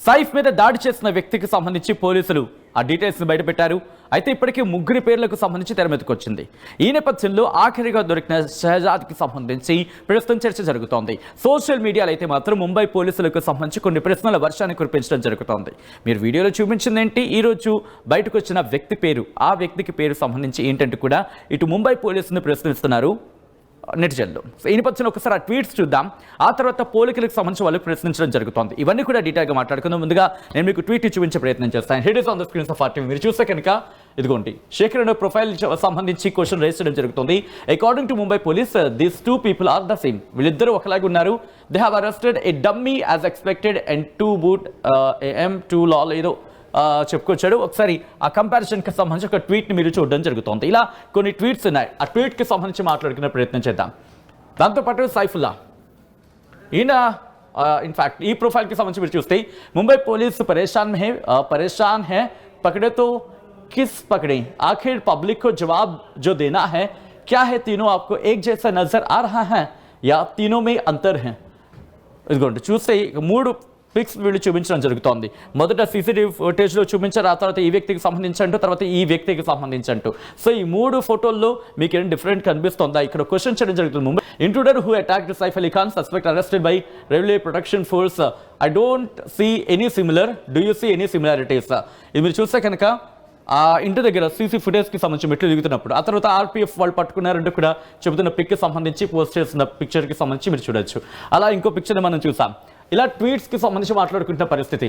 సైఫ్ మీద దాడి చేసిన వ్యక్తికి సంబంధించి పోలీసులు ఆ డీటెయిల్స్ని బయటపెట్టారు. అయితే ఇప్పటికీ ముగ్గురి పేర్లకు సంబంధించి తెరమెతుకొచ్చింది. ఈ నేపథ్యంలో ఆఖరిగా దొరికిన షహజాద్కి సంబంధించి ప్రస్తుతం చర్చ జరుగుతోంది. సోషల్ మీడియాలో అయితే మాత్రం ముంబై పోలీసులకు సంబంధించి కొన్ని ప్రశ్నల వర్షాన్ని కురిపించడం జరుగుతోంది. మీరు వీడియోలో చూపించింది ఏంటి, ఈరోజు బయటకు వచ్చిన వ్యక్తి పేరు, ఆ వ్యక్తికి పేరు సంబంధించి ఏంటంటే కూడా ఇటు ముంబై పోలీసుని ప్రశ్నిస్తున్నారు నెటిజన్లు. సో ఈ నేపథ్యంలో ఒకసారి ఆ ట్వీట్స్ చూద్దాం. ఆ తర్వాత పోలికలకు సంబంధించి వాళ్ళకి ప్రశ్నించడం జరుగుతుంది. ఇవన్నీ కూడా డీటెయిల్గా మాట్లాడుకుందాం. ముందుగా నేను మీకు ట్వీట్ చూపించే ప్రయత్నం చేస్తాను. It is on the screens of our TV. మీరు చూస్తే కనుక ఇదిగోండి, శేఖర్ ప్రొఫైల్ సంబంధించి క్వశ్చన్ రేస్ చేయడం జరుగుతుంది. According to Mumbai police, these two people are the same. వీళ్ళిద్దరూ ఒకలాగా ఉన్నారు. They have arrested a dummy as expected and to boot M2 లాల్ ఏదో చెప్పుకొచ్చాడు. ఒకసారి ఆ కంపారిజన్కి సంబంధించి ఒక ట్వీట్ని మీరు చూడడం జరుగుతుంది. ఇలా కొన్ని ట్వీట్స్ ఉన్నాయి. ఆ ట్వీట్కి సంబంధించి మాట్లాడుకునే ప్రయత్నం చేద్దాం. దాంతోపాటు సైఫుల్లా ఈయన ఇన్ఫ్యాక్ట్ ఈ ప్రొఫైల్కి సంబంధించి మీరు చూస్తే ముంబై పోలీస్ परेशान है पकड़े तो किस पकड़े, आखिर पब्लिक को जवाब जो देना है क्या है, तीनों आपको एक जैसा नजर आ रहा है या तीनों में अंतर है. ఇదిగోండి చూస్తే మూడు పిక్స్ వీళ్ళు చూపించడం జరుగుతోంది. మొదట సీసీటీవీ ఫుటేజ్లో చూపించారు, ఆ తర్వాత ఈ వ్యక్తికి సంబంధించి అంటూ, తర్వాత ఈ వ్యక్తికి సంబంధించి అంటూ. సో ఈ మూడు ఫోటోల్లో మీకు ఏం డిఫరెంట్ కనిపిస్తుందా? ఇక్కడ క్వశ్చన్ చేయడం జరుగుతుంది. Mumbai intruder who attacked Saif Ali Khan suspect arrested by railway protection force. I don't see any similar, do you see any similarities? ఇది మీరు చూస్తే కనుక ఆ ఇంటి దగ్గర సీసీ ఫుటేజ్కి సంబంధించి మెట్లు దిగుతున్నప్పుడు, ఆ తర్వాత ఆర్పీఎఫ్ వాళ్ళు పట్టుకున్నారంటూ కూడా చెబుతున్న పిక్కి సంబంధించి పోస్ట్ చేసిన పిక్చర్కి సంబంధించి మీరు చూడొచ్చు. అలా ఇంకో పిక్చర్ని మనం చూసాం. ఇలా ట్వీట్స్కి సంబంధించి మాట్లాడుకుంటున్న పరిస్థితి.